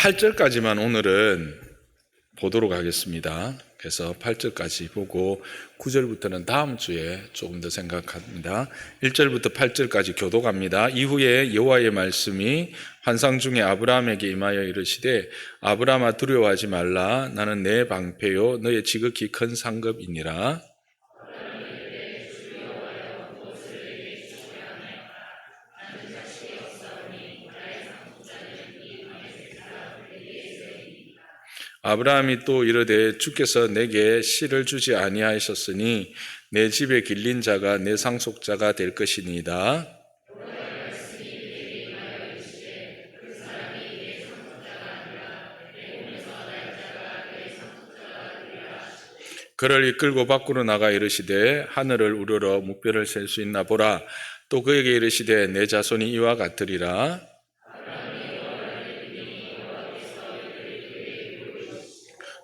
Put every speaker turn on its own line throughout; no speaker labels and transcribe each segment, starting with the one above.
8절까지만 오늘은 보도록 하겠습니다. 그래서 8절까지 보고 9절부터는 다음 주에 조금 더 생각합니다. 1절부터 8절까지 교독합니다. 이후에 여호와의 말씀이 환상 중에 아브라함에게 임하여 이르시되 아브라함아 두려워하지 말라. 나는 내 방패요 너의 지극히 큰 상급이니라. 아브라함이 또 이르되 주께서 내게 씨를 주지 아니하셨으니 내 집에 길린 자가 내 상속자가 될 것이니이다. 그를 이끌고 밖으로 나가 이르시되 하늘을 우러러 묵별을 셀 수 있나 보라. 또 그에게 이르시되 내 자손이 이와 같으리라.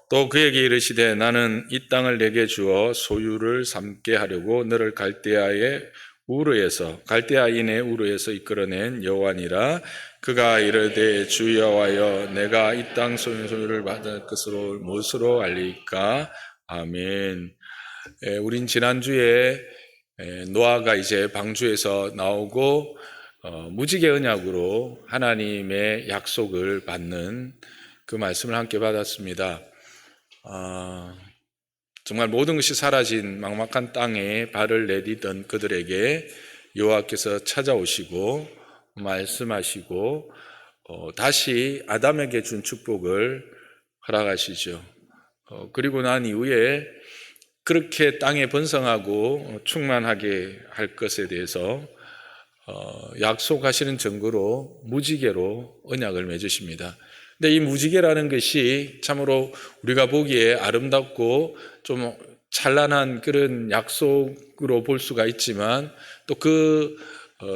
또 그에게 이르시되 나는 이 땅을 내게 주어 소유를 삼게 하려고 너를 갈대아인의 우르에서 이끌어낸 여호와니라. 그가 이르되 주 여호와여 내가 이 땅 소유를 받을 것으로 무엇으로 알리까? 아멘. 우린 지난주에 노아가 이제 방주에서 나오고 무지개 언약으로 하나님의 약속을 받는 그 말씀을 함께 받았습니다. 정말 모든 것이 사라진 막막한 땅에 발을 내디던 그들에게 여호와께서 찾아오시고 말씀하시고 다시 아담에게 준 축복을 허락하시죠. 그리고 난 이후에 그렇게 땅에 번성하고 충만하게 할 것에 대해서 약속하시는 증거로 무지개로 언약을 맺으십니다. 근데 이 무지개라는 것이 참으로 우리가 보기에 아름답고 좀 찬란한 그런 약속으로 볼 수가 있지만 또 그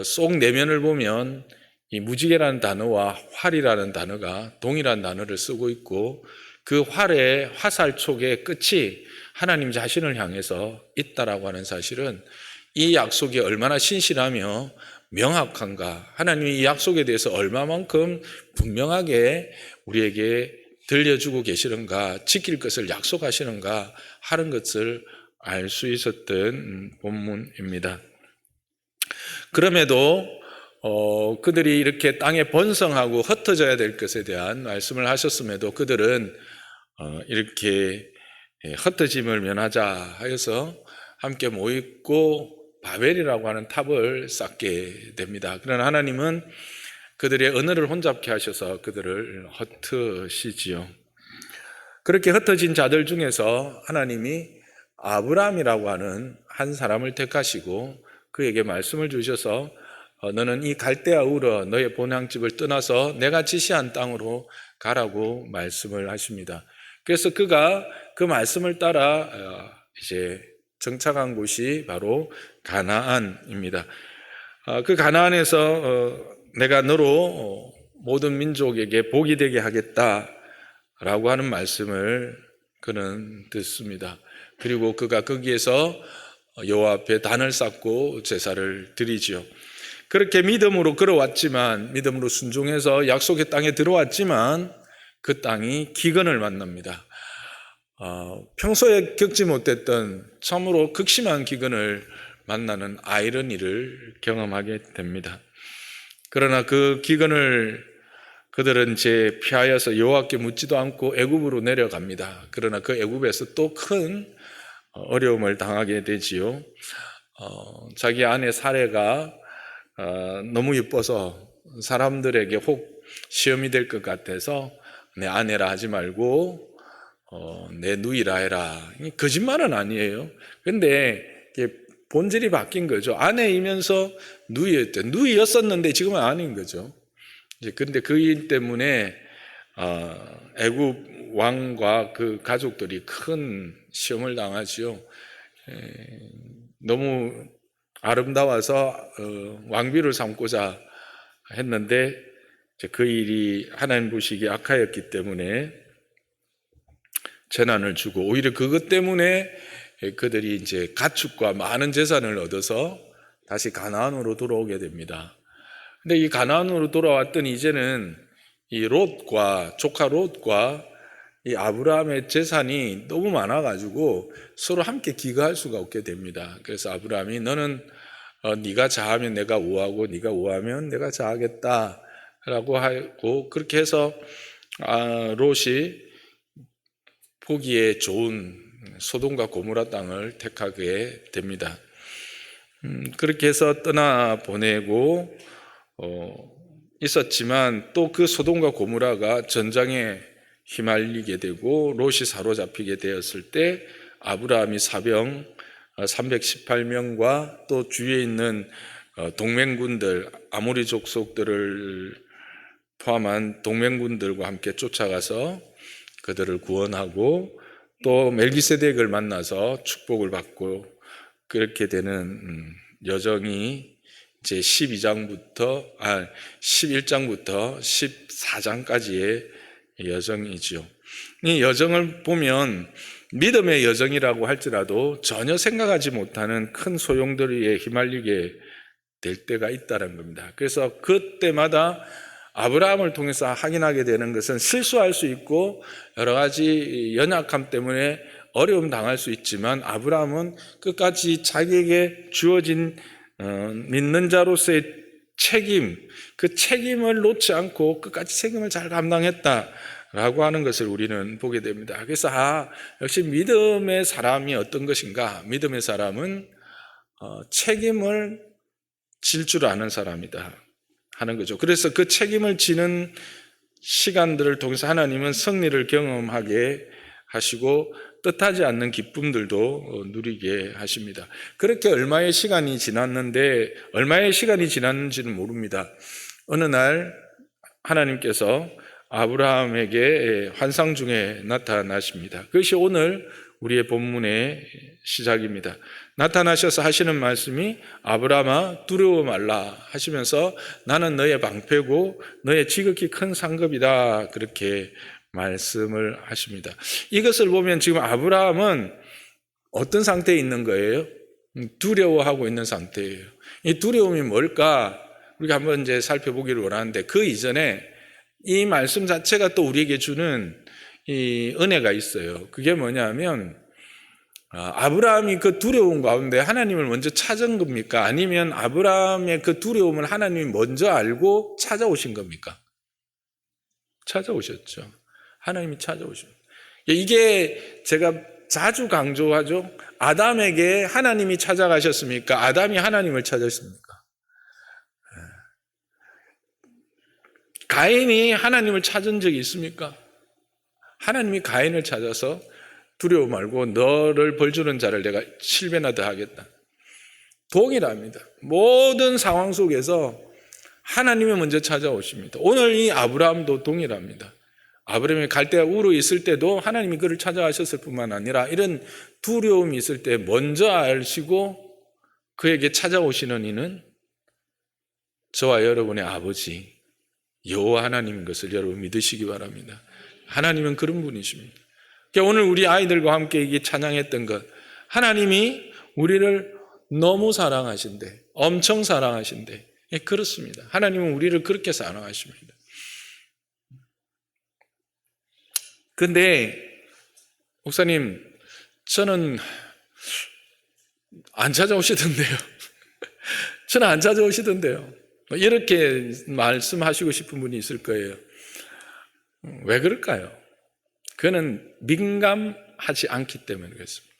속 내면을 보면 이 무지개라는 단어와 활이라는 단어가 동일한 단어를 쓰고 있고 그 활의 화살촉의 끝이 하나님 자신을 향해서 있다라고 하는 사실은 이 약속이 얼마나 신실하며 명확한가, 하나님이 이 약속에 대해서 얼마만큼 분명하게 우리에게 들려주고 계시는가, 지킬 것을 약속하시는가 하는 것을 알 수 있었던 본문입니다. 그럼에도 그들이 이렇게 땅에 번성하고 흩어져야 될 것에 대한 말씀을 하셨음에도 그들은 이렇게 흩어짐을 면하자 하여서 함께 모이고 바벨이라고 하는 탑을 쌓게 됩니다. 그러나 하나님은 그들의 언어를 혼잡케 하셔서 그들을 흩으시지요. 그렇게 흩어진 자들 중에서 하나님이 아브라함이라고 하는 한 사람을 택하시고 그에게 말씀을 주셔서 너는 이 갈대아 우르 너의 본향집을 떠나서 내가 지시한 땅으로 가라고 말씀을 하십니다. 그래서 그가 그 말씀을 따라 이제 정착한 곳이 바로 가나안입니다. 그 가나안에서 내가 너로 모든 민족에게 복이 되게 하겠다라고 하는 말씀을 그는 듣습니다. 그리고 그가 거기에서 여호와 앞에 단을 쌓고 제사를 드리지요. 그렇게 믿음으로 걸어왔지만, 믿음으로 순종해서 약속의 땅에 들어왔지만 그 땅이 기근을 만납니다. 평소에 겪지 못했던 참으로 극심한 기근을 만나는 아이러니를 경험하게 됩니다. 그러나 그 기근을 그들은 이제 피하여서 여호와께 묻지도 않고 애굽으로 내려갑니다. 그러나 그 애굽에서 또 큰 어려움을 당하게 되지요. 자기 아내 사레가 너무 예뻐서 사람들에게 혹 시험이 될 것 같아서 내 아내라 하지 말고 내 누이라 해라. 거짓말은 아니에요. 그런데 본질이 바뀐 거죠. 아내이면서 누이였었는데 지금은 아닌 거죠. 그런데 그 일 때문에 애굽 왕과 그 가족들이 큰 시험을 당하지요. 너무 아름다워서 왕비를 삼고자 했는데 그 일이 하나님 보시기에 악하였기 때문에 재난을 주고 오히려 그것 때문에 그들이 이제 가축과 많은 재산을 얻어서 다시 가나안으로 돌아오게 됩니다. 근데 이 가나안으로 돌아왔더니 이제는 이 롯과 조카 롯과 이 아브라함의 재산이 너무 많아가지고 서로 함께 기거할 수가 없게 됩니다. 그래서 아브라함이 너는 네가 자하면 내가 우하고 네가 우하면 내가 자하겠다라고 하고 그렇게 해서 롯이 보기에 좋은 소돔과 고모라 땅을 택하게 됩니다. 그렇게 해서 떠나 보내고 있었지만 또 그 소돔과 고모라가 전장에 휘말리게 되고 롯이 사로잡히게 되었을 때 아브라함이 사병 318명과 또 주위에 있는 동맹군들 아모리 족속들을 포함한 동맹군들과 함께 쫓아가서 그들을 구원하고 또 멜기세덱을 만나서 축복을 받고 그렇게 되는 여정이 이제 11장부터 14장까지의 여정이죠. 이 여정을 보면 믿음의 여정이라고 할지라도 전혀 생각하지 못하는 큰 소용돌이에 휘말리게 될 때가 있다는 겁니다. 그래서 그때마다 아브라함을 통해서 확인하게 되는 것은 실수할 수 있고 여러 가지 연약함 때문에 어려움 당할 수 있지만 아브라함은 끝까지 자기에게 주어진 믿는 자로서의 책임, 그 책임을 놓지 않고 끝까지 책임을 잘 감당했다라고 하는 것을 우리는 보게 됩니다. 그래서 역시 믿음의 사람이 어떤 것인가? 믿음의 사람은 책임을 질 줄 아는 사람이다 하는 거죠. 그래서 그 책임을 지는 시간들을 통해서 하나님은 승리를 경험하게 하시고 뜻하지 않는 기쁨들도 누리게 하십니다. 그렇게 얼마의 시간이 지났는지는 모릅니다. 어느 날 하나님께서 아브라함에게 환상 중에 나타나십니다. 그것이 오늘 우리의 본문의 시작입니다. 나타나셔서 하시는 말씀이 아브라함아 두려워 말라 하시면서 나는 너의 방패고 너의 지극히 큰 상급이다 그렇게 말씀을 하십니다. 이것을 보면 지금 아브라함은 어떤 상태에 있는 거예요? 두려워하고 있는 상태예요. 이 두려움이 뭘까? 우리가 한번 이제 살펴보기를 원하는데 그 이전에 이 말씀 자체가 또 우리에게 주는 이 은혜가 있어요. 그게 뭐냐면 아브라함이 그 두려움 가운데 하나님을 먼저 찾은 겁니까? 아니면 아브라함의 그 두려움을 하나님이 먼저 알고 찾아오신 겁니까? 찾아오셨죠. 하나님이 찾아오십니다. 이게 제가 자주 강조하죠. 아담에게 하나님이 찾아가셨습니까? 아담이 하나님을 찾았습니까? 가인이 하나님을 찾은 적이 있습니까? 하나님이 가인을 찾아서 두려워 말고 너를 벌주는 자를 내가 7배나 더 하겠다. 동일합니다. 모든 상황 속에서 하나님이 먼저 찾아오십니다. 오늘 이 아브라함도 동일합니다. 아브라함이 갈대아 우르에 있을 때도 하나님이 그를 찾아가셨을 뿐만 아니라 이런 두려움이 있을 때 먼저 아시고 그에게 찾아오시는 이는 저와 여러분의 아버지 여호와 하나님인 것을 여러분 믿으시기 바랍니다. 하나님은 그런 분이십니다. 그러니까 오늘 우리 아이들과 함께 이게 찬양했던 것, 하나님이 우리를 너무 사랑하신대, 엄청 사랑하신대. 예, 그렇습니다. 하나님은 우리를 그렇게 사랑하십니다. 근데 목사님, 저는 안 찾아오시던데요. 저는 안 찾아오시던데요. 이렇게 말씀하시고 싶은 분이 있을 거예요. 왜 그럴까요? 그는 민감하지 않기 때문에 그렇습니다.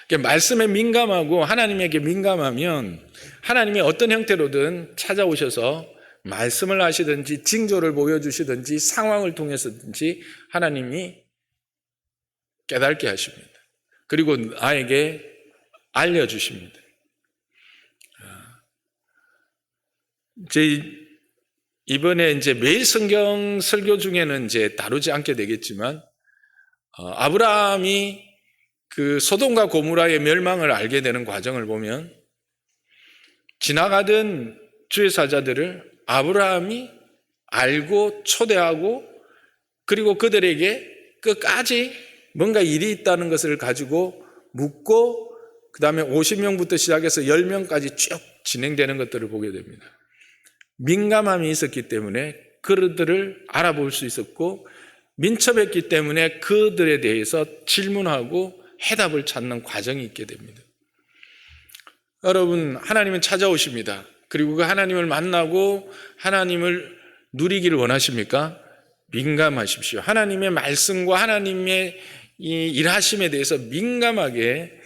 그러니까 말씀에 민감하고 하나님에게 민감하면 하나님이 어떤 형태로든 찾아오셔서 말씀을 하시든지 징조를 보여주시든지 상황을 통해서든지 하나님이 깨닫게 하십니다. 그리고 나에게 알려주십니다. 이번에 이제 매일 성경 설교 중에는 이제 다루지 않게 되겠지만, 아브라함이 그 소돔과 고모라의 멸망을 알게 되는 과정을 보면 지나가던 주의 사자들을 아브라함이 알고 초대하고 그리고 그들에게 끝까지 뭔가 일이 있다는 것을 가지고 묻고 그 다음에 50명부터 시작해서 10명까지 쭉 진행되는 것들을 보게 됩니다. 민감함이 있었기 때문에 그들을 알아볼 수 있었고 민첩했기 때문에 그들에 대해서 질문하고 해답을 찾는 과정이 있게 됩니다. 여러분, 하나님은 찾아오십니다. 그리고 그 하나님을 만나고 하나님을 누리기를 원하십니까? 민감하십시오. 하나님의 말씀과 하나님의 이 일하심에 대해서 민감하게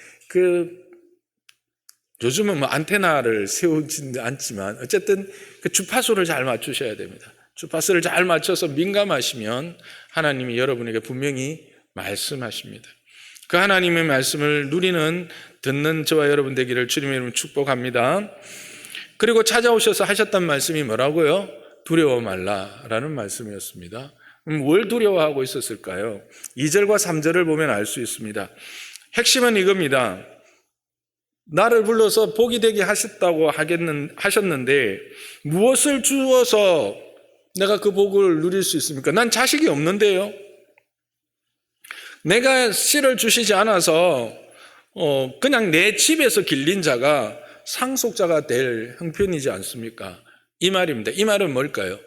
요즘은 안테나를 세우지는 않지만 어쨌든 그 주파수를 잘 맞추셔야 됩니다. 주파수를 잘 맞춰서 민감하시면 하나님이 여러분에게 분명히 말씀하십니다. 그 하나님의 말씀을 누리는 듣는 저와 여러분 되기를 주님의 이름으로 축복합니다. 그리고 찾아오셔서 하셨던 말씀이 뭐라고요? 두려워 말라라는 말씀이었습니다. 뭘 두려워하고 있었을까요? 2절과 3절을 보면 알 수 있습니다. 핵심은 이겁니다. 나를 불러서 복이 되게 하셨는데 무엇을 주어서 내가 그 복을 누릴 수 있습니까? 난 자식이 없는데요. 내가 씨를 주시지 않아서 그냥 내 집에서 길린 자가 상속자가 될 형편이지 않습니까? 이 말입니다. 이 말은 뭘까요?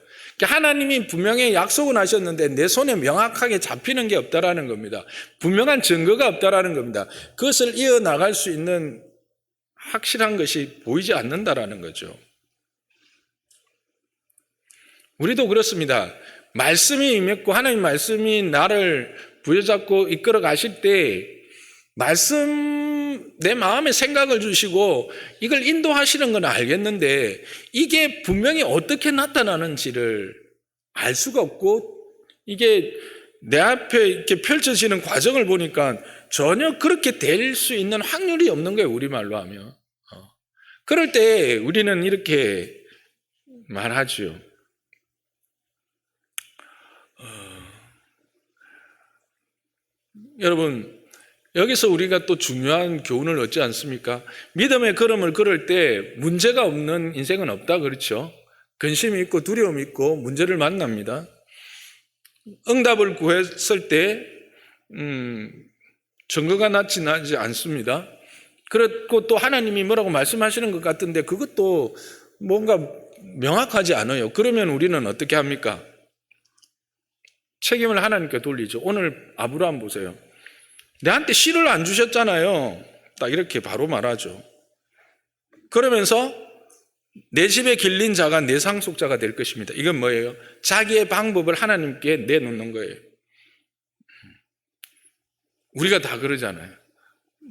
하나님이 분명히 약속은 하셨는데 내 손에 명확하게 잡히는 게 없다라는 겁니다. 분명한 증거가 없다라는 겁니다. 그것을 이어나갈 수 있는 확실한 것이 보이지 않는다라는 거죠. 우리도 그렇습니다. 말씀이 임했고 하나님 말씀이 나를 부여잡고 이끌어 가실 때 내 마음에 생각을 주시고 이걸 인도하시는 건 알겠는데 이게 분명히 어떻게 나타나는지를 알 수가 없고 이게 내 앞에 이렇게 펼쳐지는 과정을 보니까 전혀 그렇게 될 수 있는 확률이 없는 거예요. 우리말로 하면. 그럴 때 우리는 이렇게 말하죠. 여러분, 여기서 우리가 또 중요한 교훈을 얻지 않습니까? 믿음의 걸음을 걸을 때 문제가 없는 인생은 없다, 그렇죠? 근심이 있고 두려움이 있고 문제를 만납니다. 응답을 구했을 때 증거가 나지 않습니다. 그렇고 또 하나님이 뭐라고 말씀하시는 것 같은데 그것도 뭔가 명확하지 않아요. 그러면 우리는 어떻게 합니까? 책임을 하나님께 돌리죠. 오늘 아브라함 보세요. 내한테 씨를 안 주셨잖아요. 딱 이렇게 바로 말하죠. 그러면서 내 집에 길린 자가 내 상속자가 될 것입니다. 이건 뭐예요? 자기의 방법을 하나님께 내놓는 거예요. 우리가 다 그러잖아요.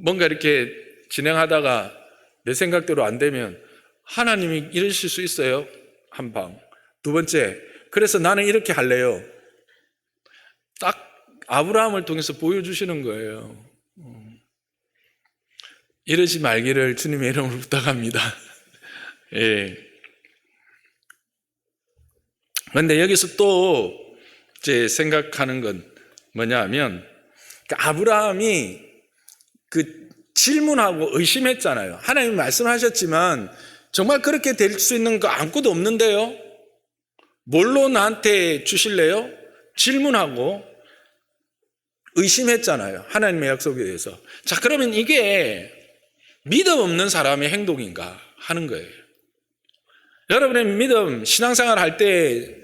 뭔가 이렇게 진행하다가 내 생각대로 안 되면 하나님이 이러실 수 있어요. 한 방. 두 번째, 그래서 나는 이렇게 할래요. 딱 아브라함을 통해서 보여주시는 거예요. 이러지 말기를 주님의 이름으로 부탁합니다. 예. 그런데 여기서 또 제 생각하는 건 뭐냐 하면 아브라함이 질문하고 의심했잖아요. 하나님 말씀하셨지만 정말 그렇게 될 수 있는 거 아무것도 없는데요. 뭘로 나한테 주실래요? 질문하고 의심했잖아요. 하나님의 약속에 대해서. 자, 그러면 이게 믿음 없는 사람의 행동인가 하는 거예요. 여러분의 믿음, 신앙생활 할 때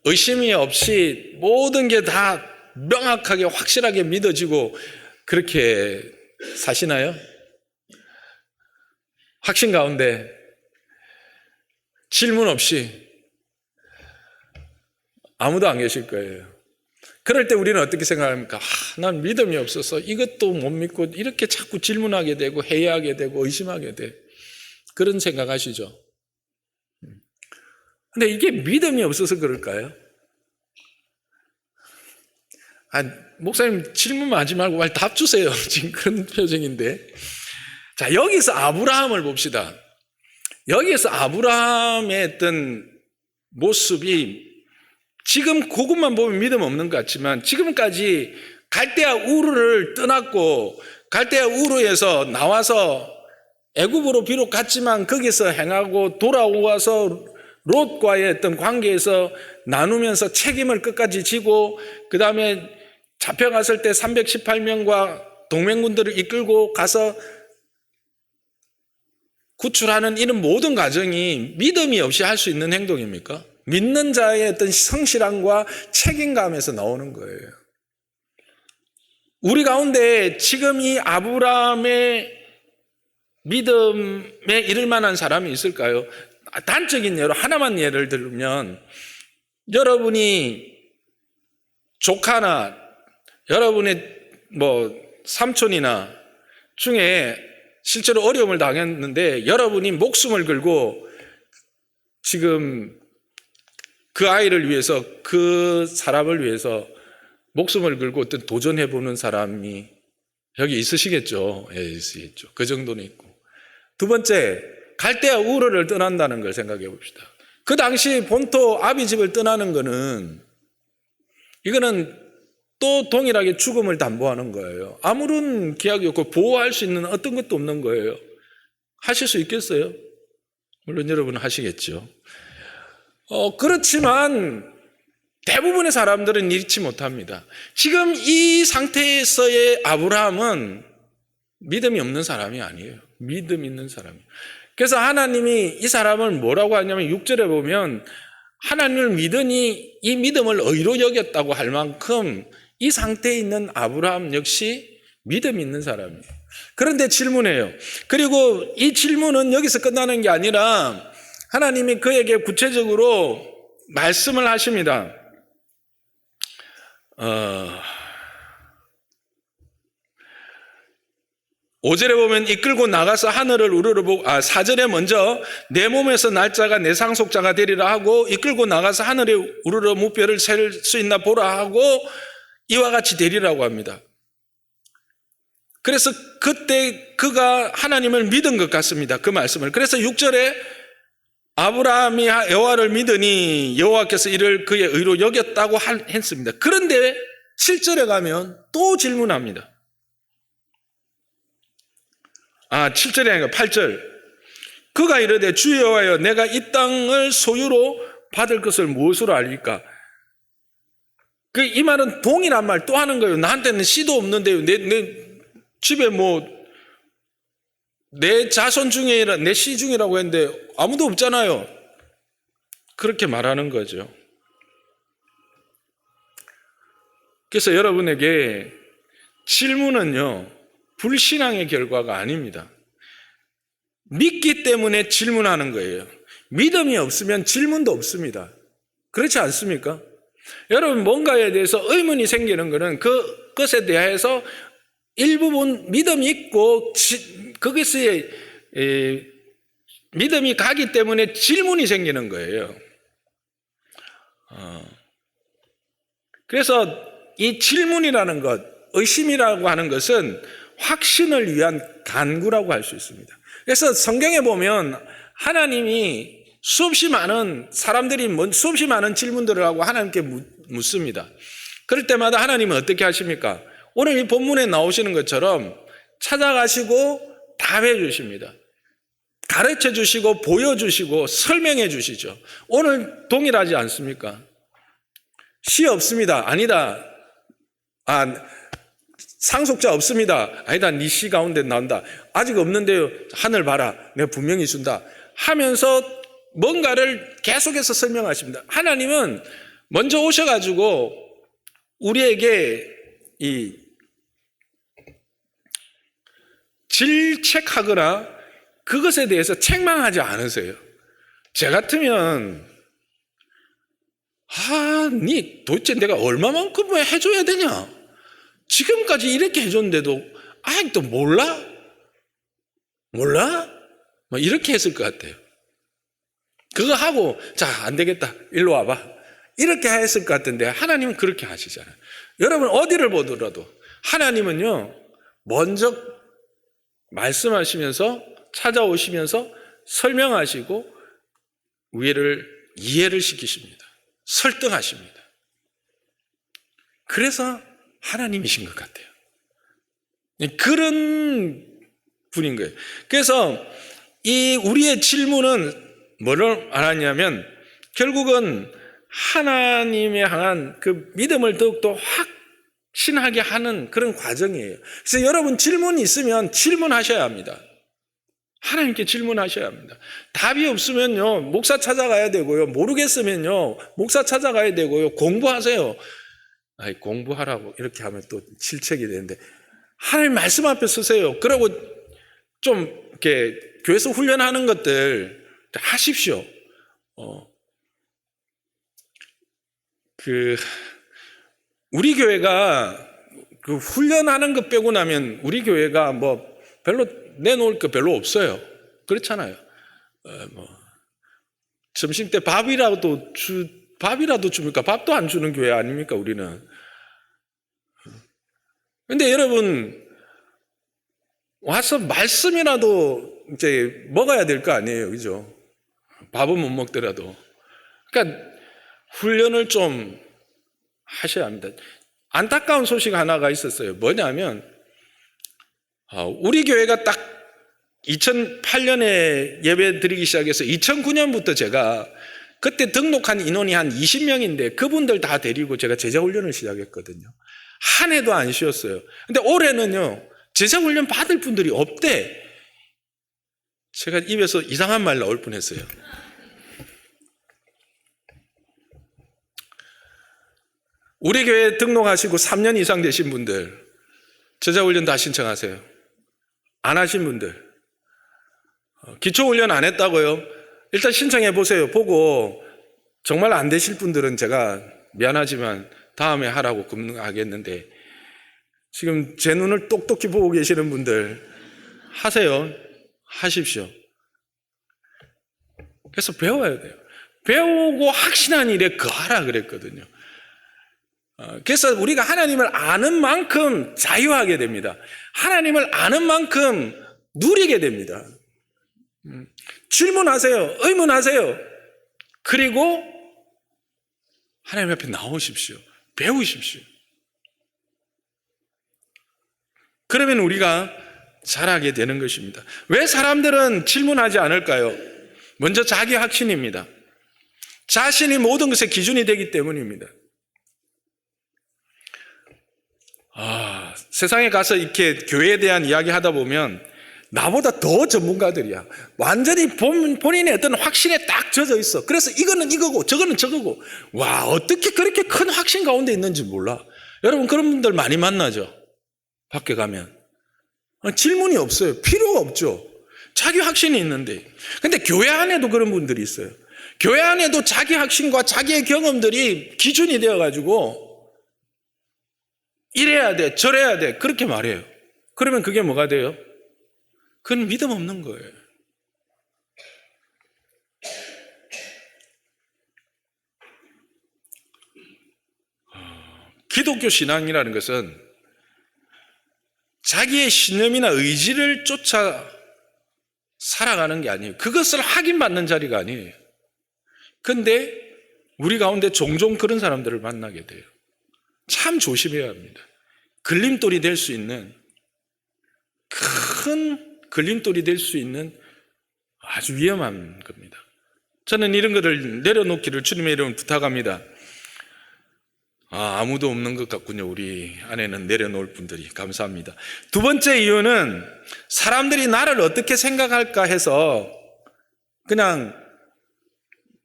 의심이 없이 모든 게 다 명확하게 확실하게 믿어지고 그렇게 사시나요? 확신 가운데 질문 없이 아무도 안 계실 거예요. 그럴 때 우리는 어떻게 생각합니까? 난 믿음이 없어서 이것도 못 믿고 이렇게 자꾸 질문하게 되고 회의하게 되고 의심하게 돼. 그런 생각하시죠? 근데 이게 믿음이 없어서 그럴까요? 목사님 질문만 하지 말고 빨리 답 주세요. 지금 그런 표정인데. 자, 여기서 아브라함을 봅시다. 여기에서 아브라함의 어떤 모습이 지금 그것만 보면 믿음 없는 것 같지만 지금까지 갈대아 우르를 떠났고 갈대아 우르에서 나와서 애굽으로 비록 갔지만 거기서 행하고 돌아와서 롯과의 어떤 관계에서 나누면서 책임을 끝까지 지고 그 다음에 잡혀갔을 때 318명과 동맹군들을 이끌고 가서 구출하는 이런 모든 과정이 믿음이 없이 할 수 있는 행동입니까? 믿는 자의 어떤 성실함과 책임감에서 나오는 거예요. 우리 가운데 지금 이 아브라함의 믿음에 이를 만한 사람이 있을까요? 단적인 예로 하나만 예를 들면, 여러분이 조카나 여러분의 삼촌이나 중에 실제로 어려움을 당했는데 여러분이 목숨을 걸고 지금 그 아이를 위해서, 그 사람을 위해서 목숨을 걸고 어떤 도전해 보는 사람이 여기 있으시겠죠? 예, 있으시겠죠. 그 정도는 있고. 두 번째, 갈대아 우르를 떠난다는 걸 생각해 봅시다. 그 당시 본토 아비 집을 떠나는 거는, 이거는 또 동일하게 죽음을 담보하는 거예요. 아무런 계약이 없고 보호할 수 있는 어떤 것도 없는 거예요. 하실 수 있겠어요? 물론 여러분은 하시겠죠. 그렇지만 대부분의 사람들은 잃지 못합니다. 지금 이 상태에서의 아브라함은 믿음이 없는 사람이 아니에요. 믿음 있는 사람이에요. 그래서 하나님이 이 사람을 뭐라고 하냐면 6절에 보면 하나님을 믿으니 이 믿음을 의로 여겼다고 할 만큼 이 상태에 있는 아브라함 역시 믿음 있는 사람이에요. 그런데 질문해요. 그리고 이 질문은 여기서 끝나는 게 아니라 하나님이 그에게 구체적으로 말씀을 하십니다. 5절에 보면 이끌고 나가서 하늘을 우러러보고, 4절에 먼저 내 몸에서 날짜가 내 상속자가 되리라 하고, 이끌고 나가서 하늘에 우러러 무뼈를 셀 수 있나 보라 하고 이와 같이 되리라고 합니다. 그래서 그때 그가 하나님을 믿은 것 같습니다. 그 말씀을. 그래서 6절에 아브라함이 여호와를 믿으니 여호와께서 이를 그의 의로 여겼다고 했습니다. 그런데 7절에 가면 또 질문합니다. 7절이 아니라 8절. 그가 이르되 주 여호와여, 내가 이 땅을 소유로 받을 것을 무엇으로 알리까? 이 말은 동일한 말 또 하는 거예요. 나한테는 씨도 없는데요. 내 집에 내 자손 중에 내 씨 중이라고 했는데 아무도 없잖아요. 그렇게 말하는 거죠. 그래서 여러분에게 질문은요, 불신앙의 결과가 아닙니다. 믿기 때문에 질문하는 거예요. 믿음이 없으면 질문도 없습니다. 그렇지 않습니까? 여러분, 뭔가에 대해서 의문이 생기는 것은 그것에 대해서 일부분 믿음이 있고 그것에 믿음이 가기 때문에 질문이 생기는 거예요. 그래서 이 질문이라는 것, 의심이라고 하는 것은 확신을 위한 간구라고 할 수 있습니다. 그래서 성경에 보면 하나님이 수없이 많은 사람들이 수없이 많은 질문들을 하고 하나님께 묻습니다. 그럴 때마다 하나님은 어떻게 하십니까? 오늘 이 본문에 나오시는 것처럼 찾아가시고 답해 주십니다. 가르쳐 주시고 보여주시고 설명해 주시죠. 오늘 동일하지 않습니까? 씨 없습니다. 아니다. 상속자 없습니다. 아니다. 네 씨 가운데 나온다. 아직 없는데요. 하늘 봐라. 내가 분명히 준다. 하면서 뭔가를 계속해서 설명하십니다. 하나님은 먼저 오셔가지고 우리에게 이 질책하거나 그것에 대해서 책망하지 않으세요. 제 같으면 니 도대체 내가 얼마만큼 해줘야 되냐? 지금까지 이렇게 해줬는데도 아직도 몰라? 이렇게 했을 것 같아요. 그거 하고 안 되겠다. 일로 와봐. 이렇게 했을 것 같은데 하나님은 그렇게 하시잖아요. 여러분 어디를 보더라도 하나님은요, 먼저 말씀하시면서 찾아오시면서 설명하시고 이해를 시키십니다. 설득하십니다. 그래서 하나님이신 것 같아요. 그런 분인 거예요. 그래서 이 우리의 질문은 뭐를 알았냐면 결국은 하나님에 향한 그 믿음을 더욱더 확신하게 하는 그런 과정이에요. 그래서 여러분 질문이 있으면 질문하셔야 합니다. 하나님께 질문하셔야 합니다. 답이 없으면요, 목사 찾아가야 되고요. 모르겠으면요, 목사 찾아가야 되고요. 공부하세요. 아이, 공부하라고 이렇게 하면 또 질책이 되는데, 하나님 말씀 앞에 서세요. 그러고 좀 이렇게 교회에서 훈련하는 것들 하십시오. 우리 교회가 그 훈련하는 것 빼고 나면 우리 교회가 뭐 별로 내놓을 거 별로 없어요. 그렇잖아요. 점심 때 밥이라도 줍니까? 밥도 안 주는 교회 아닙니까, 우리는? 근데 여러분, 와서 말씀이라도 이제 먹어야 될 거 아니에요. 그죠? 밥은 못 먹더라도. 그러니까 훈련을 좀 하셔야 합니다. 안타까운 소식 하나가 있었어요. 뭐냐면, 우리 교회가 딱 2008년에 예배 드리기 시작해서 2009년부터 제가 그때 등록한 인원이 한 20명인데 그분들 다 데리고 제가 제자훈련을 시작했거든요. 한 해도 안 쉬었어요. 근데 올해는요, 제자훈련 받을 분들이 없대. 제가 입에서 이상한 말 나올 뻔했어요. 우리 교회 등록하시고 3년 이상 되신 분들 제자훈련 다 신청하세요. 안 하신 분들 기초훈련 안 했다고요? 일단 신청해 보세요. 보고 정말 안 되실 분들은 제가 미안하지만 다음에 하라고 금하겠는데, 지금 제 눈을 똑똑히 보고 계시는 분들 하세요. 하십시오. 그래서 배워야 돼요. 배우고 확신한 일에 거하라 그랬거든요. 그래서 우리가 하나님을 아는 만큼 자유하게 됩니다. 하나님을 아는 만큼 누리게 됩니다. 질문하세요. 의문하세요. 그리고 하나님 앞에 나오십시오. 배우십시오. 그러면 우리가 잘하게 되는 것입니다. 왜 사람들은 질문하지 않을까요? 먼저 자기 확신입니다. 자신이 모든 것의 기준이 되기 때문입니다. 세상에 가서 이렇게 교회에 대한 이야기 하다 보면 나보다 더 전문가들이야. 완전히 본인의 어떤 확신에 딱 젖어 있어. 그래서 이거는 이거고 저거는 저거고. 와, 어떻게 그렇게 큰 확신 가운데 있는지 몰라. 여러분, 그런 분들 많이 만나죠? 밖에 가면. 질문이 없어요. 필요가 없죠. 자기 확신이 있는데. 근데 교회 안에도 그런 분들이 있어요. 교회 안에도 자기 확신과 자기의 경험들이 기준이 되어가지고 이래야 돼, 저래야 돼, 그렇게 말해요. 그러면 그게 뭐가 돼요? 그건 믿음 없는 거예요. 기독교 신앙이라는 것은 자기의 신념이나 의지를 쫓아 살아가는 게 아니에요. 그것을 확인받는 자리가 아니에요. 그런데 우리 가운데 종종 그런 사람들을 만나게 돼요. 참 조심해야 합니다. 걸림돌이 될 수 있는, 큰 걸림돌이 될 수 있는 아주 위험한 겁니다. 저는 이런 것을 내려놓기를 주님의 이름으로 부탁합니다. 아무도 없는 것 같군요. 우리 안에는 내려놓을 분들이. 감사합니다. 두 번째 이유는 사람들이 나를 어떻게 생각할까 해서 그냥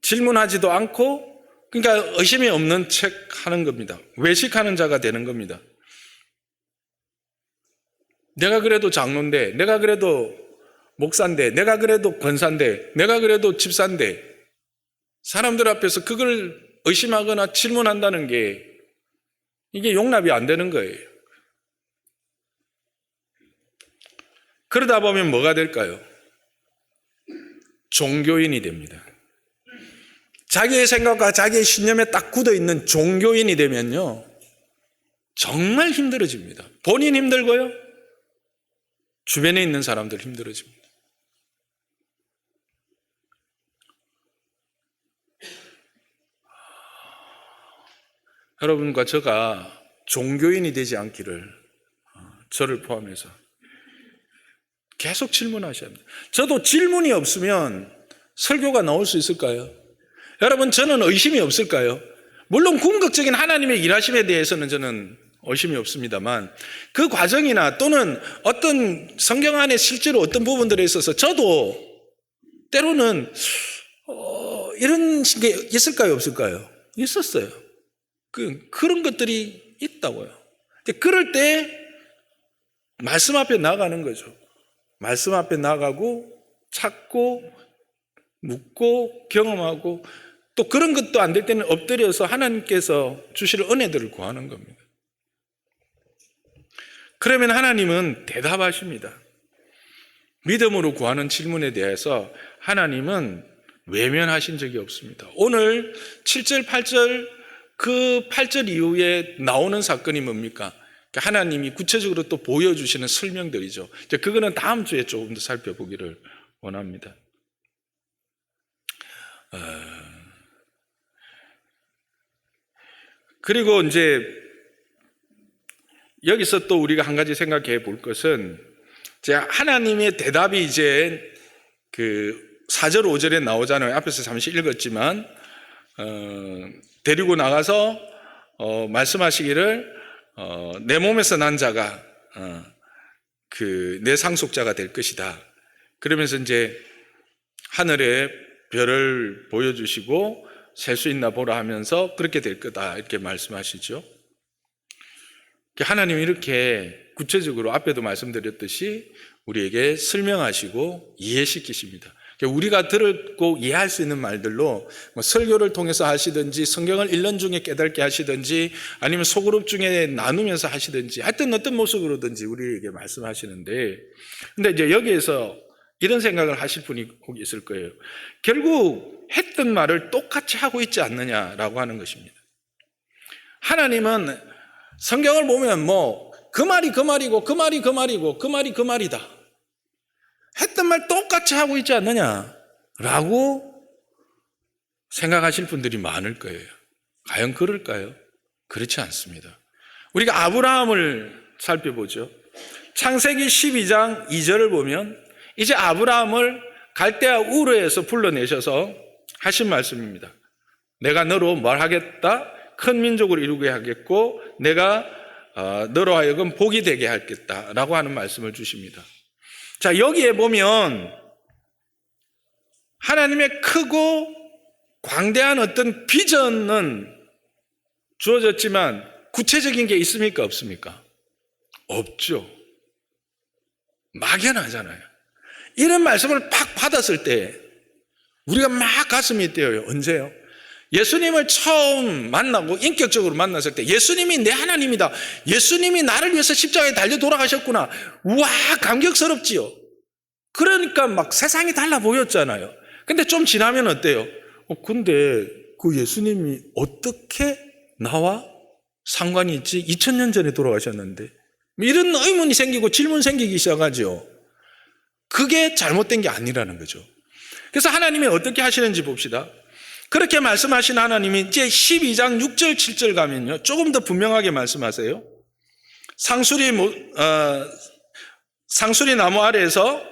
질문하지도 않고, 그러니까 의심이 없는 척 하는 겁니다. 외식하는 자가 되는 겁니다. 내가 그래도 장로인데, 내가 그래도 목사인데, 내가 그래도 권사인데, 내가 그래도 집사인데, 사람들 앞에서 그걸 의심하거나 질문한다는 게 이게 용납이 안 되는 거예요. 그러다 보면 뭐가 될까요? 종교인이 됩니다. 자기의 생각과 자기의 신념에 딱 굳어 있는 종교인이 되면요, 정말 힘들어집니다. 본인 힘들고요, 주변에 있는 사람들 힘들어집니다. 여러분과 저가 종교인이 되지 않기를, 저를 포함해서 계속 질문하셔야 합니다. 저도 질문이 없으면 설교가 나올 수 있을까요? 여러분, 저는 의심이 없을까요? 물론 궁극적인 하나님의 일하심에 대해서는 저는 의심이 없습니다만 그 과정이나 또는 어떤 성경 안에 실제로 어떤 부분들에 있어서 저도 때로는 이런 게 있을까요, 없을까요? 있었어요. 그런 것들이 있다고요. 그럴 때 말씀 앞에 나가는 거죠. 말씀 앞에 나가고 찾고 묻고 경험하고 또 그런 것도 안 될 때는 엎드려서 하나님께서 주실 은혜들을 구하는 겁니다. 그러면 하나님은 대답하십니다. 믿음으로 구하는 질문에 대해서 하나님은 외면하신 적이 없습니다. 오늘 7절, 8절 그 8절 이후에 나오는 사건이 뭡니까? 하나님이 구체적으로 또 보여주시는 설명들이죠. 그거는 다음 주에 조금 더 살펴보기를 원합니다. 그리고 이제 여기서 또 우리가 한 가지 생각해 볼 것은 하나님의 대답이 이제 그 4절, 5절에 나오잖아요. 앞에서 잠시 읽었지만 데리고 나가서 말씀하시기를 내 몸에서 난 자가 내 상속자가 될 것이다. 그러면서 이제 하늘의 별을 보여주시고 셀 수 있나 보라 하면서 그렇게 될 거다 이렇게 말씀하시죠. 하나님이 이렇게 구체적으로 앞에도 말씀드렸듯이 우리에게 설명하시고 이해시키십니다. 우리가 들었고 이해할 수 있는 말들로 설교를 통해서 하시든지 성경을 1년 중에 깨닫게 하시든지 아니면 소그룹 중에 나누면서 하시든지 하여튼 어떤 모습으로든지 우리에게 말씀하시는데 근데 이제 여기에서 이런 생각을 하실 분이 꼭 있을 거예요. 결국 했던 말을 똑같이 하고 있지 않느냐라고 하는 것입니다. 하나님은 성경을 보면 그 말이 그 말이고 그 말이 그 말이고 그 말이 그 말이다. 했던 말 똑같이 하고 있지 않느냐라고 생각하실 분들이 많을 거예요. 과연 그럴까요? 그렇지 않습니다. 우리가 아브라함을 살펴보죠. 창세기 12장 2절을 보면 이제 아브라함을 갈대아 우르에서 불러내셔서 하신 말씀입니다. 내가 너로 뭘 하겠다? 큰 민족을 이루게 하겠고 내가 너로 하여금 복이 되게 하겠다라고 하는 말씀을 주십니다. 자, 여기에 보면 하나님의 크고 광대한 어떤 비전은 주어졌지만 구체적인 게 있습니까? 없습니까? 없죠. 막연하잖아요. 이런 말씀을 팍 받았을 때 우리가 막 가슴이 뛰어요. 언제요? 예수님을 처음 만나고 인격적으로 만났을 때 예수님이 내 하나님이다. 예수님이 나를 위해서 십자가에 달려 돌아가셨구나. 우와, 감격스럽지요. 그러니까 막 세상이 달라 보였잖아요. 근데 좀 지나면 어때요? 근데 그 예수님이 어떻게 나와 상관이 있지? 2000년 전에 돌아가셨는데. 이런 의문이 생기고 질문 생기기 시작하죠. 그게 잘못된 게 아니라는 거죠. 그래서 하나님이 어떻게 하시는지 봅시다. 그렇게 말씀하신 하나님이 이제 12장 6절 7절 가면요 조금 더 분명하게 말씀하세요. 상수리 나무 아래에서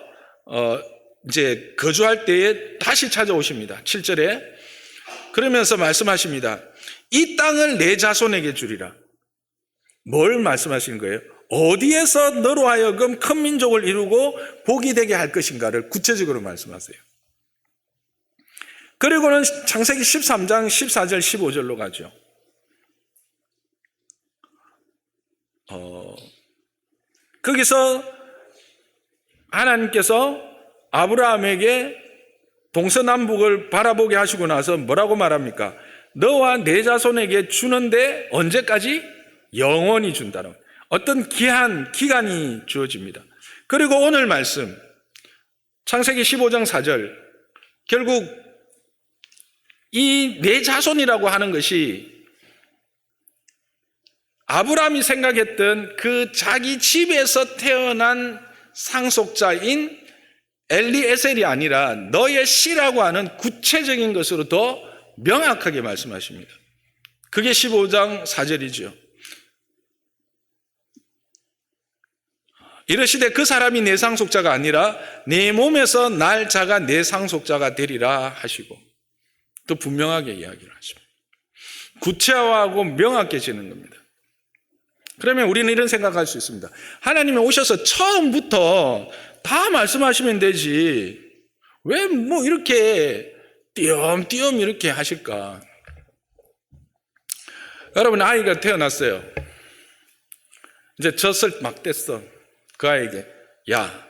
이제 거주할 때에 다시 찾아오십니다. 7절에 그러면서 말씀하십니다. 이 땅을 내 자손에게 주리라. 뭘 말씀하시는 거예요? 어디에서 너로 하여금 큰 민족을 이루고 복이 되게 할 것인가를 구체적으로 말씀하세요. 그리고는 창세기 13장 14절 15절로 가죠. 거기서 하나님께서 아브라함에게 동서남북을 바라보게 하시고 나서 뭐라고 말합니까? 너와 내 자손에게 주는데 언제까지? 영원히 준다는 어떤 기간이 주어집니다. 그리고 오늘 말씀 창세기 15장 4절 결국 이 내 자손이라고 하는 것이 아브라함이 생각했던 그 자기 집에서 태어난 상속자인 엘리에셀이 아니라 너의 씨라고 하는 구체적인 것으로 더 명확하게 말씀하십니다. 그게 15장 4절이죠. 이르시되 그 사람이 내 상속자가 아니라 내 몸에서 날 자가 내 상속자가 되리라 하시고 또 분명하게 이야기를 하십니다. 구체화하고 명확해지는 겁니다. 그러면 우리는 이런 생각할 수 있습니다. 하나님이 오셔서 처음부터 다 말씀하시면 되지. 왜 뭐 이렇게 띄엄띄엄 이렇게 하실까? 여러분, 아이가 태어났어요. 이제 젖을 막 뗐어. 그 아이에게, 야,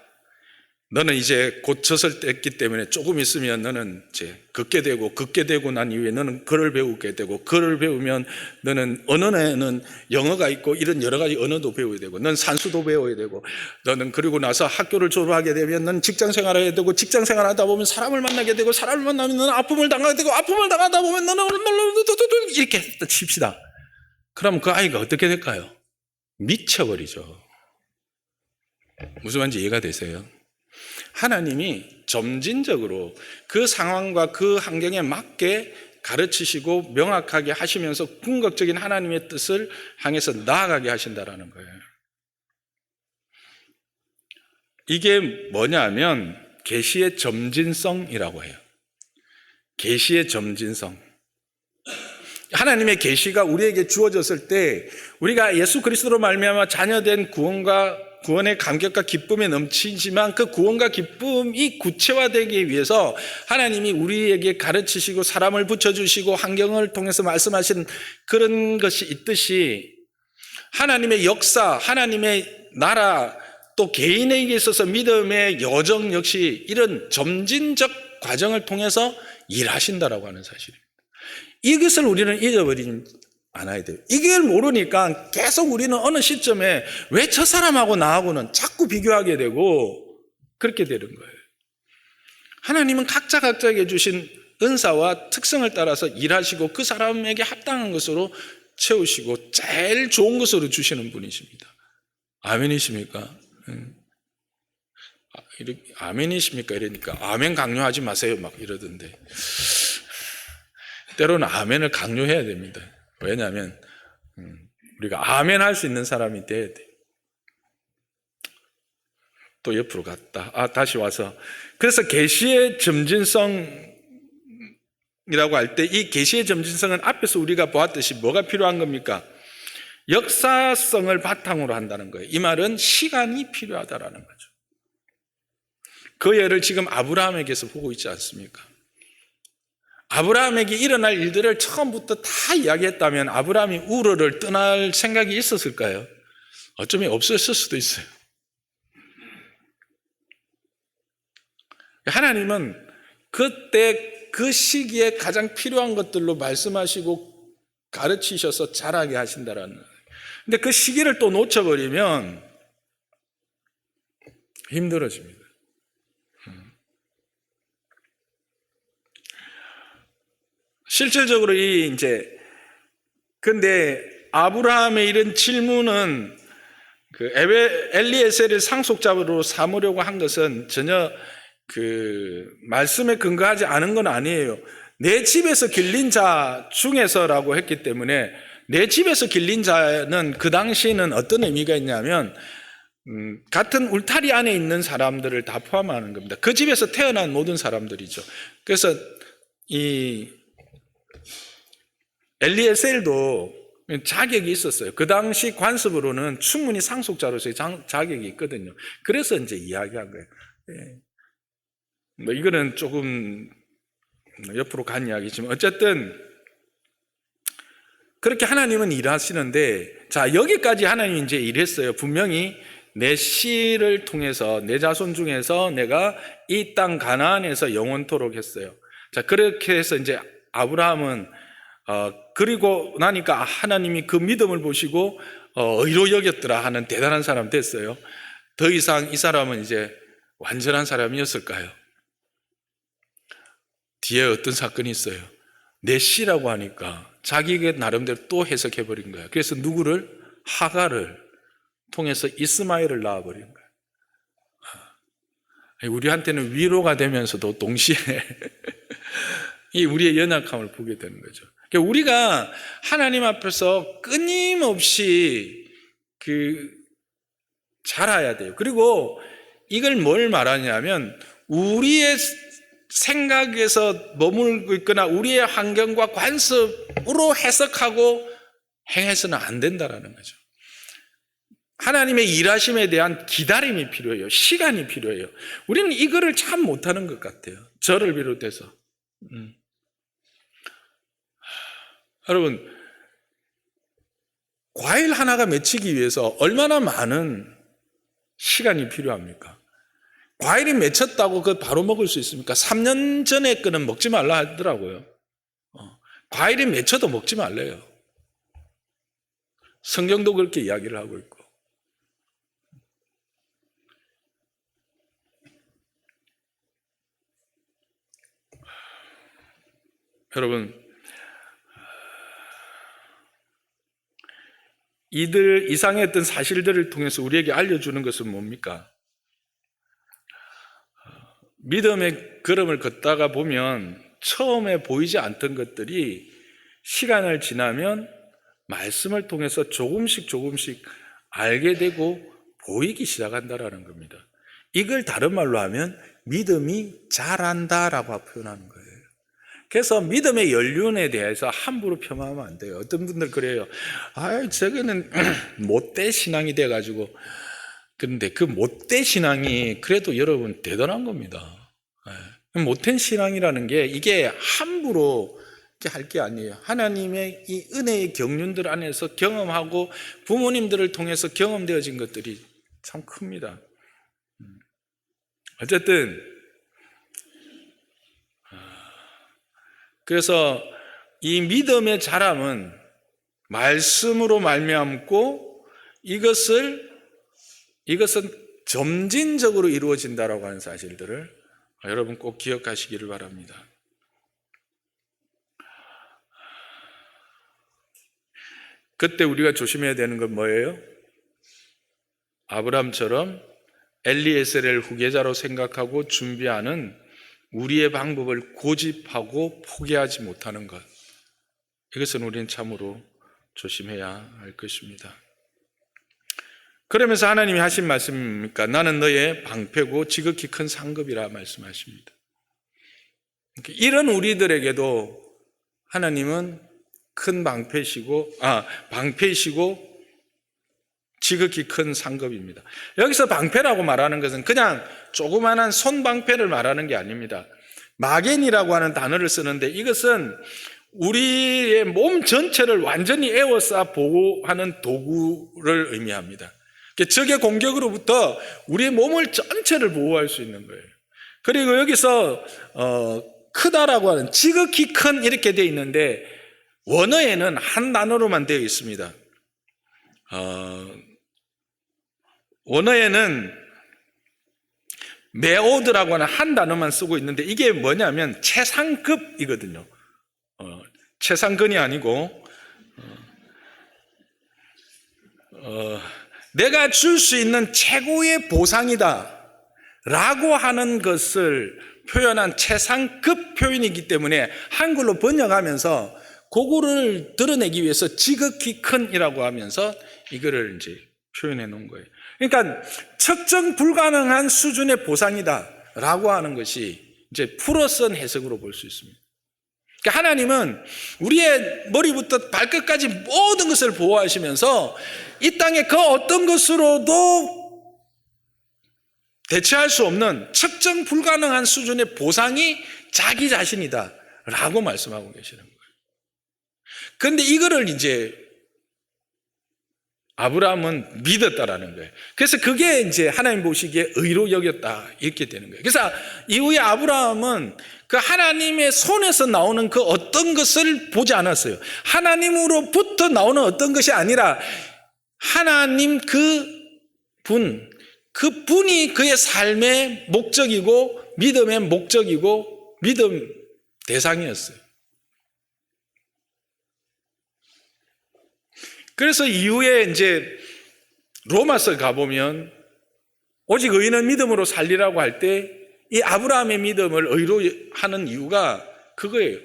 너는 이제 곧 젖을 뗐기 때문에 조금 있으면 너는 이제 걷게 되고 난 이후에 너는 글을 배우게 되고, 글을 배우면 너는 언어에는 영어가 있고 이런 여러 가지 언어도 배워야 되고, 넌 산수도 배워야 되고, 너는 그리고 나서 학교를 졸업하게 되면 넌 직장 생활을 해야 되고, 직장 생활하다 보면 사람을 만나게 되고, 사람을 만나면 너는 아픔을 당하게 되고, 아픔을 당하다 보면 너는 이렇게 칩시다. 그럼 그 아이가 어떻게 될까요? 미쳐버리죠. 무슨 말인지 이해가 되세요? 하나님이 점진적으로 그 상황과 그 환경에 맞게 가르치시고 명확하게 하시면서 궁극적인 하나님의 뜻을 향해서 나아가게 하신다라는 거예요. 이게 뭐냐면 계시의 점진성이라고 해요. 계시의 점진성. 하나님의 계시가 우리에게 주어졌을 때 우리가 예수 그리스도로 말미암아 자녀된 구원의 감격과 기쁨에 넘치지만, 그 구원과 기쁨이 구체화되기 위해서 하나님이 우리에게 가르치시고 사람을 붙여주시고 환경을 통해서 말씀하시는 그런 것이 있듯이, 하나님의 역사, 하나님의 나라, 또 개인에게 있어서 믿음의 여정 역시 이런 점진적 과정을 통해서 일하신다라고 하는 사실입니다. 이것을 우리는 잊어버리지 않아야 돼요. 이걸 모르니까 계속 우리는 어느 시점에 왜 저 사람하고 나하고는 자꾸 비교하게 되고 그렇게 되는 거예요. 하나님은 각자에게 주신 은사와 특성을 따라서 일하시고 그 사람에게 합당한 것으로 채우시고 제일 좋은 것으로 주시는 분이십니다. 아멘이십니까? 아멘이십니까? 이러니까 아멘 강요하지 마세요 막 이러던데, 때로는 아멘을 강요해야 됩니다. 왜냐하면 우리가 아멘 할 수 있는 사람이 돼야 돼. 또 옆으로 갔다. 다시 와서. 그래서 계시의 점진성이라고 할 때 이 계시의 점진성은 앞에서 우리가 보았듯이 뭐가 필요한 겁니까? 역사성을 바탕으로 한다는 거예요. 이 말은 시간이 필요하다라는 거죠. 그 예를 지금 아브라함에게서 보고 있지 않습니까? 아브라함에게 일어날 일들을 처음부터 다 이야기했다면 아브라함이 우르를 떠날 생각이 있었을까요? 어쩌면 없었을 수도 있어요. 하나님은 그때 그 시기에 가장 필요한 것들로 말씀하시고 가르치셔서 자라게 하신다라는 거예요. 근데 그 시기를 또 놓쳐버리면 힘들어집니다. 실질적으로 근데 아브라함의 이런 질문은 그 엘리에셀을 상속자로 삼으려고 한 것은 전혀 그 말씀에 근거하지 않은 건 아니에요. 내 집에서 길린 자 중에서라고 했기 때문에, 내 집에서 길린 자는 그 당시에는 어떤 의미가 있냐면 같은 울타리 안에 있는 사람들을 다 포함하는 겁니다. 그 집에서 태어난 모든 사람들이죠. 그래서 이 엘리에셀도 자격이 있었어요. 그 당시 관습으로는 충분히 상속자로서의 자격이 있거든요. 그래서 이제 이야기한 거예요. 뭐 이거는 조금 옆으로 간 이야기지만 어쨌든 그렇게 하나님은 일하시는데, 자, 여기까지 하나님이 이제 일했어요. 분명히 내 씨를 통해서 내 자손 중에서 내가 이 땅 가나안에서 영원토록 했어요. 자, 그렇게 해서 이제 아브라함은 그리고 나니까 하나님이 그 믿음을 보시고 의로 여겼더라 하는 대단한 사람 됐어요. 더 이상 이 사람은 이제 완전한 사람이었을까요? 뒤에 어떤 사건이 있어요. 내 씨라고 하니까 자기가 나름대로 또 해석해버린 거예요. 그래서 누구를? 하갈을 통해서 이스마엘을 낳아버린 거예요. 우리한테는 위로가 되면서도 동시에 이 우리의 연약함을 보게 되는 거죠. 그러니까 우리가 하나님 앞에서 끊임없이 자라야 돼요. 그리고 이걸 뭘 말하냐면 우리의 생각에서 머물고 있거나 우리의 환경과 관습으로 해석하고 행해서는 안 된다라는 거죠. 하나님의 일하심에 대한 기다림이 필요해요. 시간이 필요해요. 우리는 이거를 참 못하는 것 같아요. 저를 비롯해서. 여러분, 과일 하나가 맺히기 위해서 얼마나 많은 시간이 필요합니까? 과일이 맺혔다고 그걸 바로 먹을 수 있습니까? 3년 전에 거는 먹지 말라 하더라고요. 과일이 맺혀도 먹지 말래요. 성경도 그렇게 이야기를 하고 있고. 여러분, 이상의 어떤 사실들을 통해서 우리에게 알려주는 것은 뭡니까? 믿음의 걸음을 걷다가 보면 처음에 보이지 않던 것들이 시간을 지나면 말씀을 통해서 조금씩 알게 되고 보이기 시작한다라는 겁니다. 이걸 다른 말로 하면 믿음이 자란다라고 표현하는 거예요. 그래서 믿음의 연륜에 대해서 함부로 폄하하면 안 돼요. 어떤 분들 그래요. 저거는 못된 신앙이 돼가지고. 그런데 그 못된 신앙이 그래도 여러분 대단한 겁니다. 못된 신앙이라는 게 이게 함부로 할 게 아니에요. 하나님의 이 은혜의 경륜들 안에서 경험하고 부모님들을 통해서 경험되어진 것들이 참 큽니다. 어쨌든 그래서 이 믿음의 자람은 말씀으로 말미암고 이것은 점진적으로 이루어진다라고 하는 사실들을 여러분 꼭 기억하시기를 바랍니다. 그때 우리가 조심해야 되는 건 뭐예요? 아브라함처럼 엘리에셀을 후계자로 생각하고 준비하는 우리의 방법을 고집하고 포기하지 못하는 것. 이것은 우리는 참으로 조심해야 할 것입니다. 그러면서 하나님이 하신 말씀입니까? 나는 너의 방패고 지극히 큰 상급이라 말씀하십니다. 이런 우리들에게도 하나님은 큰 방패이시고 지극히 큰 상급입니다. 여기서 방패라고 말하는 것은 그냥 조그마한 손방패를 말하는 게 아닙니다. 마겐이라고 하는 단어를 쓰는데 이것은 우리의 몸 전체를 완전히 에워싸 보호하는 도구를 의미합니다. 적의 공격으로부터 우리의 몸을 전체를 보호할 수 있는 거예요. 그리고 여기서 크다라고 하는 지극히 큰 이렇게 되어 있는데 원어에는 한 단어로만 되어 있습니다. 원어에는 메오드라고 하는 한 단어만 쓰고 있는데 이게 뭐냐면 최상급이거든요. 최상근이 아니고 내가 줄 수 있는 최고의 보상이다 라고 하는 것을 표현한 최상급 표현이기 때문에 한글로 번역하면서 그거를 드러내기 위해서 지극히 큰이라고 하면서 이거를 이제 표현해 놓은 거예요. 그러니까 측정 불가능한 수준의 보상이다 라고 하는 것이 이제 풀어쓴 해석으로 볼 수 있습니다. 그러니까 하나님은 우리의 머리부터 발끝까지 모든 것을 보호하시면서 이 땅에 그 어떤 것으로도 대체할 수 없는 측정 불가능한 수준의 보상이 자기 자신이다 라고 말씀하고 계시는 거예요. 그런데 이거를 이제 아브라함은 믿었다라는 거예요. 그래서 그게 이제 하나님 보시기에 의로 여겼다 이렇게 되는 거예요. 그래서 이후에 아브라함은 그 하나님의 손에서 나오는 그 어떤 것을 보지 않았어요. 하나님으로부터 나오는 어떤 것이 아니라 하나님 그분이 그의 삶의 목적이고 믿음의 목적이고 믿음 대상이었어요. 그래서 이후에 이제 로마서 가보면 오직 의인은 믿음으로 살리라고 할 때 이 아브라함의 믿음을 의로 하는 이유가 그거예요.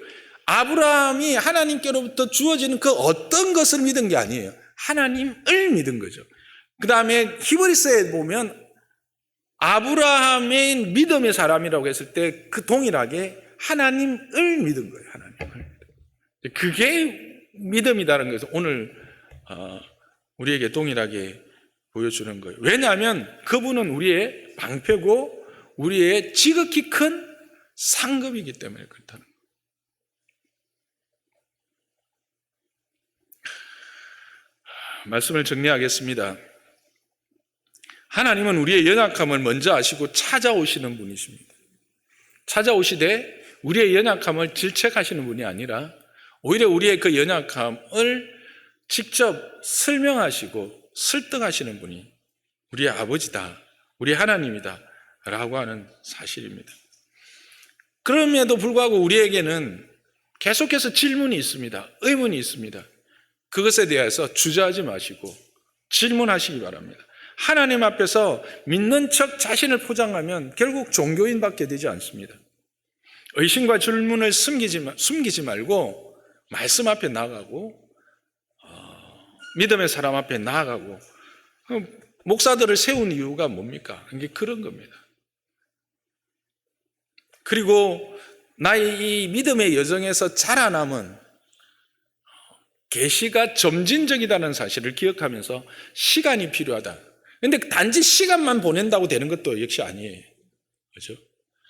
아브라함이 하나님께로부터 주어지는 그 어떤 것을 믿은 게 아니에요. 하나님을 믿은 거죠. 그 다음에 히브리서에 보면 아브라함의 믿음의 사람이라고 했을 때 그 동일하게 하나님을 믿은 거예요. 하나님을. 그게 믿음이라는 것을 오늘 우리에게 동일하게 보여주는 거예요. 왜냐하면 그분은 우리의 방패고 우리의 지극히 큰 상급이기 때문에 그렇다는 거예요. 말씀을 정리하겠습니다. 하나님은 우리의 연약함을 먼저 아시고 찾아오시는 분이십니다. 찾아오시되 우리의 연약함을 질책하시는 분이 아니라 오히려 우리의 그 연약함을 직접 설명하시고 설득하시는 분이 우리의 아버지다, 우리 하나님이다 라고 하는 사실입니다. 그럼에도 불구하고 우리에게는 계속해서 질문이 있습니다. 의문이 있습니다. 그것에 대해서 주저하지 마시고 질문하시기 바랍니다. 하나님 앞에서 믿는 척 자신을 포장하면 결국 종교인밖에 되지 않습니다. 의심과 질문을 숨기지 말고 말씀 앞에 나아가고 믿음의 사람 앞에 나아가고 목사들을 세운 이유가 뭡니까? 이게 그런 겁니다. 그리고 나의 이 믿음의 여정에서 자라남은 계시가 점진적이라는 사실을 기억하면서 시간이 필요하다. 근데 단지 시간만 보낸다고 되는 것도 역시 아니에요. 그렇죠?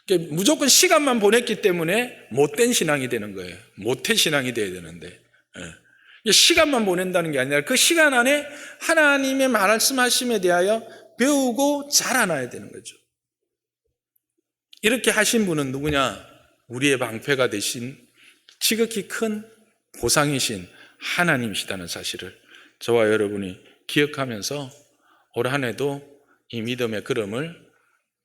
그러니까 무조건 시간만 보냈기 때문에 못된 신앙이 되는 거예요. 모태 신앙이 돼야 되는데. 시간만 보낸다는 게 아니라 그 시간 안에 하나님의 말씀하심에 대하여 배우고 자라나야 되는 거죠. 이렇게 하신 분은 누구냐? 우리의 방패가 되신 지극히 큰 보상이신 하나님이시다는 사실을 저와 여러분이 기억하면서 올 한 해도 이 믿음의 걸음을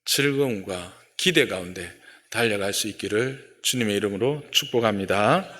즐거움과 기대 가운데 달려갈 수 있기를 주님의 이름으로 축복합니다.